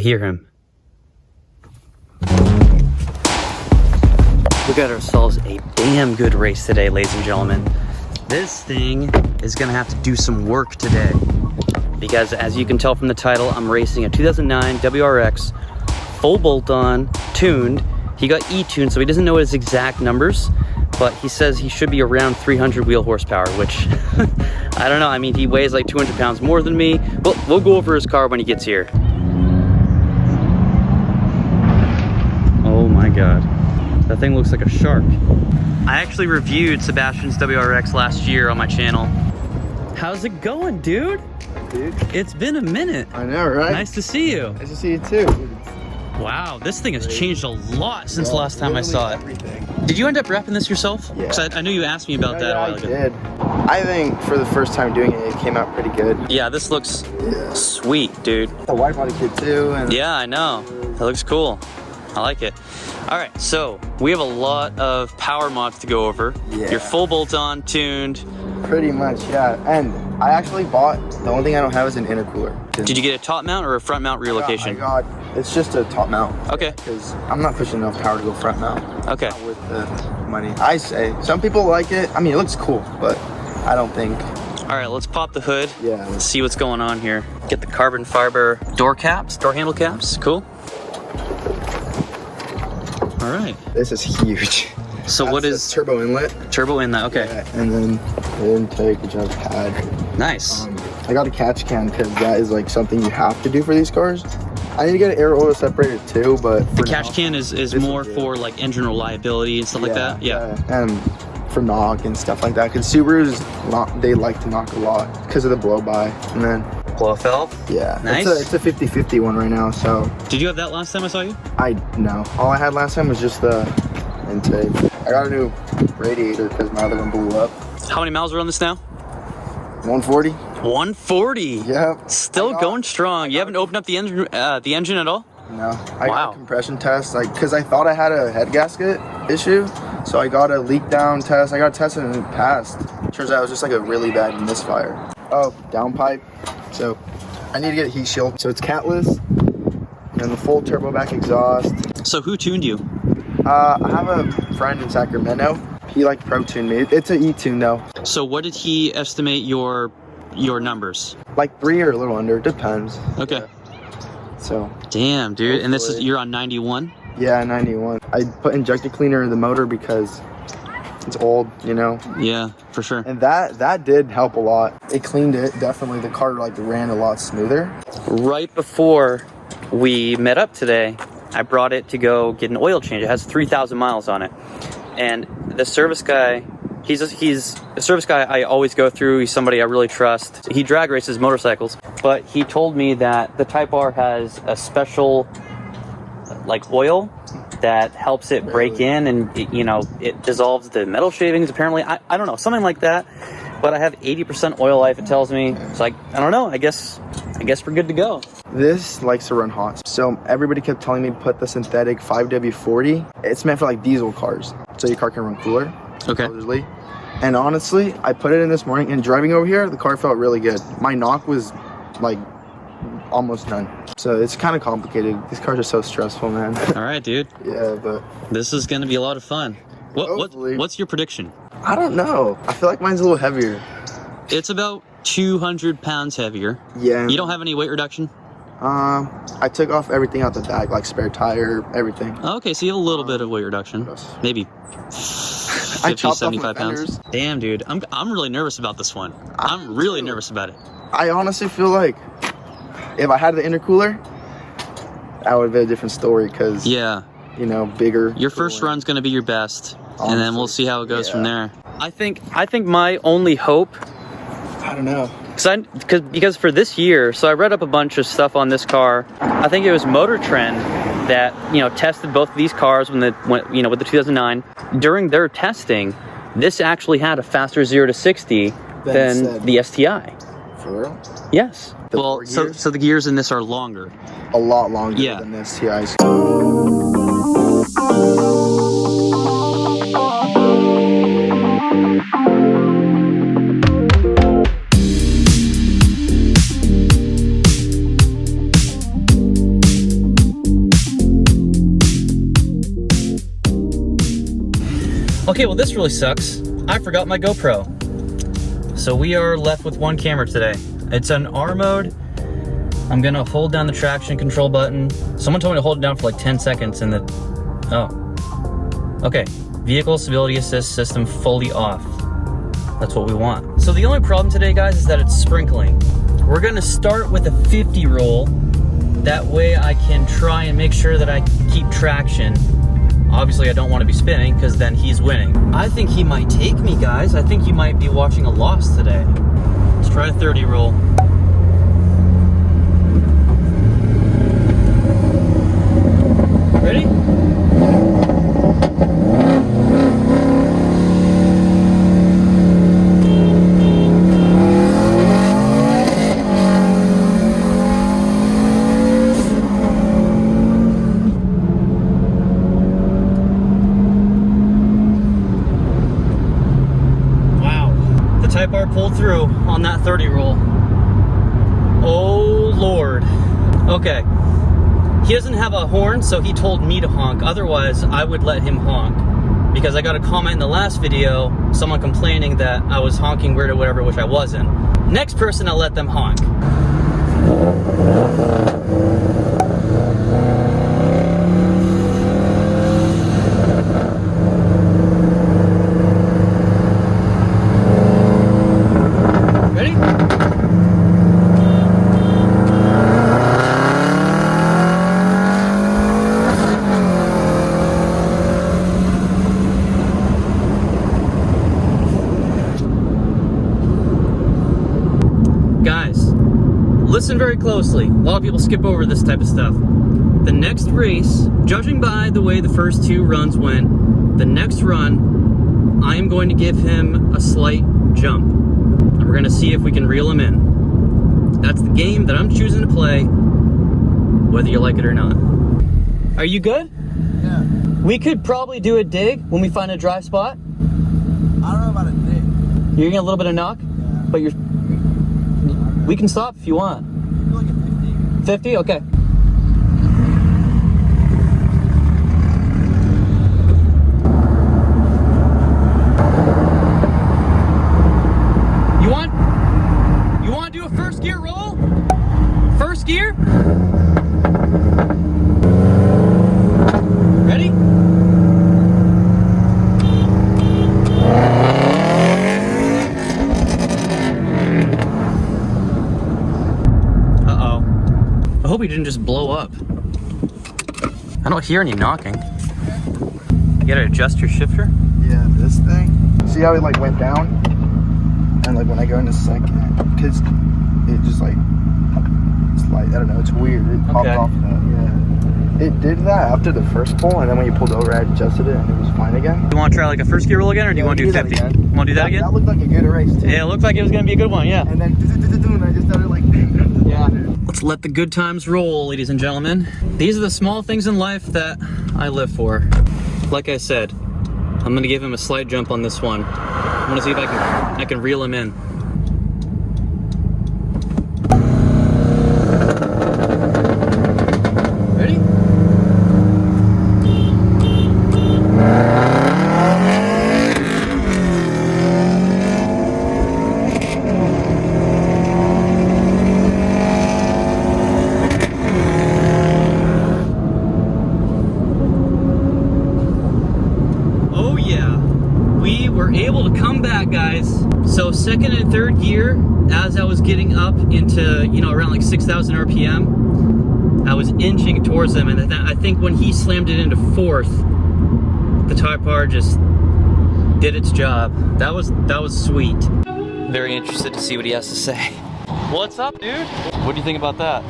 hear him. We got ourselves a damn good race today, ladies and gentlemen. This thing is gonna have to do some work today, because as you can tell from the title, I'm racing a 2009 WRX, full bolt-on, tuned. He got E-tuned, so he doesn't know his exact numbers, but he says he should be around 300 wheel horsepower, which, I don't know. I mean, he weighs like 200 pounds more than me. We'll go over his car when he gets here. Oh my God. That thing looks like a shark. I actually reviewed Sebastian's WRX last year on my channel. How's it going, dude? Dude, it's been a minute. I know, right? Nice to see you. Nice to see you too. Wow, this thing has changed a lot since the last time I saw it. Everything. Did you end up wrapping this yourself? Yeah. Because I know you asked me about that a while ago. I did. I think for the first time doing it, it came out pretty good. Yeah, this looks sweet, dude. The wide body kit too. And yeah, I know. That looks cool. I like it. All right, so we have a lot of power mods to go over. Yeah. You're full bolt-on, tuned. Pretty much, yeah. And I actually bought, the only thing I don't have is an intercooler. Did you get a top mount or a front mount relocation? It's just a top mount. Okay. Because I'm not pushing enough power to go front mount. Okay. Not with the money. I say, some people like it. I mean, it looks cool, but I don't think. All right, let's pop the hood. Yeah. Let's see what's going on here. Get the carbon fiber door caps, door handle caps. Cool. All right. This is huge. So what is turbo inlet? Turbo inlet, okay. Yeah, and then the intake, which I've had. Nice. I got a catch can because that is like something you have to do for these cars. I need to get an air oil separator too, but the catch can is more for like engine reliability and stuff like that. Yeah. And for knock and stuff like that, because Subarus they like to knock a lot because of the blow by, and then blow valve. Yeah. Nice. It's a 50/50 one right now. So. Did you have that last time I saw you? No. All I had last time was just the intake. I got a new radiator because my other one blew up. How many miles are on this now? 140. 140. Yep. Still going strong. You haven't opened up the engine at all? No. I got a compression test, like, because I thought I had a head gasket issue, so I got a leak down test. I got tested and it passed. Turns out it was just like a really bad misfire. Oh, downpipe. So I need to get a heat shield. So it's catless and the full turbo back exhaust. So who tuned you? I have a friend in Sacramento. He like pro tuned me. It's an E-tune though. So what did he estimate your numbers? Like 3 or a little under, depends. Okay. Yeah. So. Damn, dude. And this is, you're on 91? Yeah, 91. I put injector cleaner in the motor because it's old, you know? Yeah, for sure. And that did help a lot. It cleaned it, definitely. The car like ran a lot smoother. Right before we met up today, I brought it to go get an oil change. It has 3,000 miles on it. And the service guy, he's a service guy I always go through. He's somebody I really trust. He drag races motorcycles, but he told me that the Type R has a special like oil that helps it break in, and it dissolves the metal shavings apparently. I don't know, something like that. But I have 80% oil life, it tells me. It's like, I don't know, I guess we're good to go. This likes to run hot. So everybody kept telling me to put the synthetic 5W40. It's meant for like diesel cars, so your car can run cooler. Okay. Supposedly. And honestly, I put it in this morning, and driving over here, the car felt really good. My knock was like almost none. So it's kind of complicated. These cars are so stressful, man. All right, dude. Yeah, but this is going to be a lot of fun. What's your prediction? I don't know. I feel like mine's a little heavier. It's about 200 pounds heavier. Yeah. You don't have any weight reduction? I took off everything out the back, like spare tire, everything. Okay, so you have a little bit of weight reduction. Maybe 50, 75 pounds. Damn, dude. I'm really nervous about this one. I'm really nervous about it. I honestly feel like if I had the intercooler, that would be a different story, because bigger. Your first run's going to be your best, and then we'll see how it goes from there. I think my only hope, I don't know, because for this year, so I read up a bunch of stuff on this car. I think it was Motor Trend that tested both of these cars with the 2009. During their testing, this actually had a faster 0 to 60 than the STI. For real? Yes. Well, so the gears in this are longer. A lot longer than the STIs. Okay, well this really sucks. I forgot my GoPro. So we are left with one camera today. It's an R mode. I'm gonna hold down the traction control button. Someone told me to hold it down for like 10 seconds and oh. Okay, vehicle stability assist system fully off. That's what we want. So the only problem today, guys, is that it's sprinkling. We're gonna start with a 50 roll. That way I can try and make sure that I keep traction. Obviously I don't want to be spinning because then he's winning. I think he might take me, guys. I think you might be watching a loss today. Let's try a 30 roll. Ready? Type R pulled through on that 30 roll. Oh Lord. Okay. He doesn't have a horn, so he told me to honk. Otherwise, I would let him honk. Because I got a comment in the last video, someone complaining that I was honking weird or whatever, which I wasn't. Next person, I'll let them honk. Listen very closely. A lot of people skip over this type of stuff. The next race, judging by the way the first two runs went, the next run, I am going to give him a slight jump. And we're going to see if we can reel him in. That's the game that I'm choosing to play, whether you like it or not. Are you good? Yeah. We could probably do a dig when we find a dry spot. I don't know about a dig. You're getting a little bit of knock, yeah. But you're... We can stop if you want. Maybe like a 50. 50? Okay. You want to do a first gear roll? First gear? Ready? I hope he didn't just blow up. I don't hear any knocking. You gotta adjust your shifter? Yeah, this thing. See how it like went down? And like when I go into second, because it just like, it's like, I don't know, it's weird. It popped off that, yeah. It did that after the first pull, and then when you pulled over, I adjusted it and it was fine again. You wanna try like a first gear roll again, or do you wanna do 50? You wanna do that again? That looked like a good race too. Yeah, it looked like it was gonna be a good one, yeah. And then, and I just started like, yeah. Let's let the good times roll, ladies and gentlemen. These are the small things in life that I live for. Like I said, I'm gonna give him a slight jump on this one. I wanna see if I can reel him in. Ready? Able to come back, guys. So second and third gear, as I was getting up into, you know, around like 6,000 RPM, I was inching towards them, and I think when he slammed it into fourth, the Type R just did its job. That was sweet. Very interested to see what he has to say. What's up, dude? What do you think about that?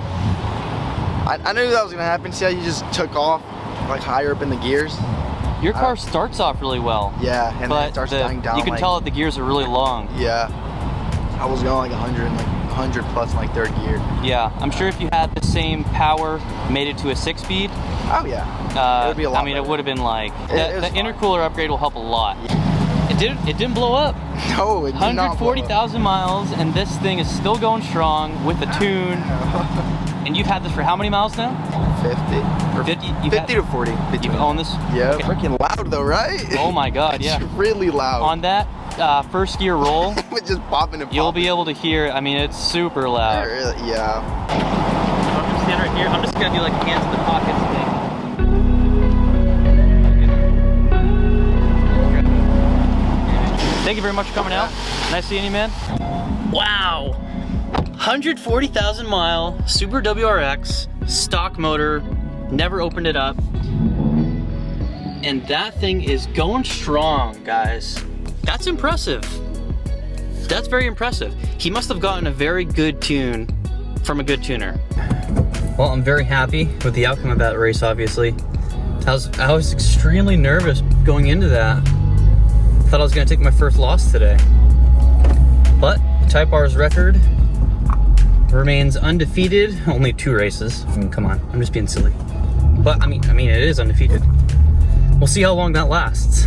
I knew that was gonna happen. See how you just took off like higher up in the gears? Your car starts off really well. Yeah, and then it starts dying down. You can tell that the gears are really long. Yeah. I was going like 100 plus in like third gear. Yeah, I'm sure if you had the same power, made it to a 6-speed. Oh yeah. It would be a lot. I mean, better. It would have been like the fine. intercooler upgrade will help a lot. Yeah. It didn't blow up. No, it did not blow up. 140,000 miles, and this thing is still going strong with the tune. And you've had this for how many miles now? 50. Or 50? 50 to 40. You've owned this? Yeah, Okay. freaking loud though, right? Oh my God, yeah. It's really loud. On that first gear roll, It's just popping and popping. you'll be able to hear, I mean, it's super loud. Yeah. So I'm gonna stand right here. I'm just gonna do like hands in the pockets thing. Thank you very much for coming out. Nice seeing you, man. Wow. 140,000 mile Subaru WRX, stock motor, never opened it up. And that thing is going strong, guys. That's impressive. That's very impressive. He must have gotten a very good tune from a good tuner. Well, I'm very happy with the outcome of that race, obviously. I was extremely nervous going into that. Thought I was gonna take my first loss today. But the Type R's record remains undefeated. Only 2 races. I mean, come on, I'm just being silly. But I mean, it is undefeated. We'll see how long that lasts.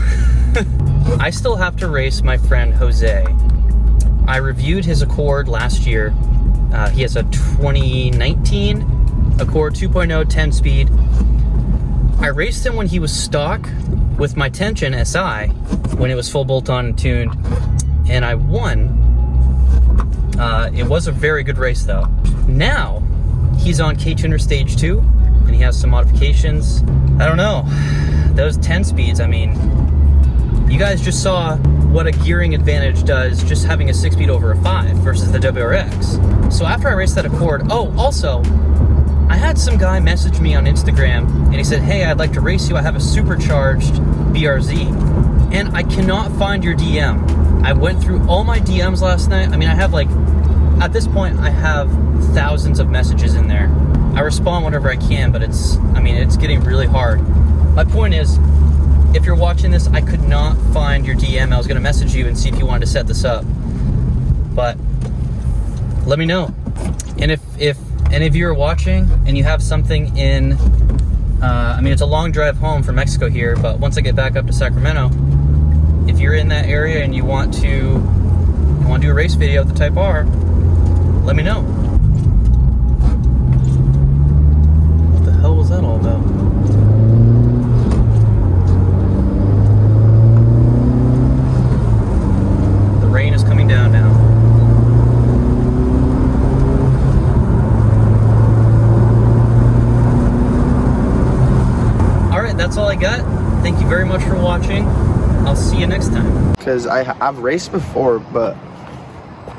I still have to race my friend Jose. I reviewed his Accord last year. He has a 2019 Accord 2.0 10-speed. I raced him when he was stock with my Tension SI when it was full bolt-on and tuned, and I won. It was a very good race though. Now, he's on K-Tuner Stage 2, and he has some modifications. I don't know, those 10 speeds, I mean, you guys just saw what a gearing advantage does just having a 6-speed over a 5 versus the WRX. So after I raced that Accord, oh, also, I had some guy message me on Instagram, and he said, hey, I'd like to race you, I have a supercharged BRZ, and I cannot find your DM. I went through all my DMs last night. I mean, I have like, at this point, I have thousands of messages in there. I respond whenever I can, but it's getting really hard. My point is, if you're watching this, I could not find your DM. I was gonna message you and see if you wanted to set this up, but let me know. And if any of you are watching and you have something in, I mean, it's a long drive home from Mexico here, but once I get back up to Sacramento, if you're in that area and you want to do a race video with the Type R, let me know. What the hell was that all about? The rain is coming down now. All right, that's all I got. Thank you very much for watching. I'll see you next time. Because I've raced before, but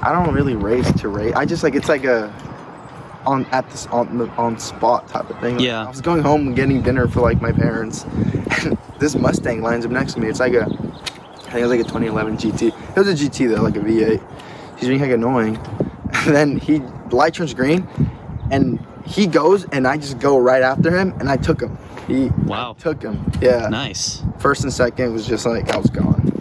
I don't really race to race. I just like, it's like a on spot type of thing. Like, Yeah. I was going home and getting dinner for like my parents, and this Mustang lines up next to me. It's like I think it was like a 2011 GT. It was a GT though, like a V8. He's being like annoying, and then the light turns green, and he goes, and I just go right after him, and I took him. Wow. I took him. Yeah. Nice. First and second was just like I was gone.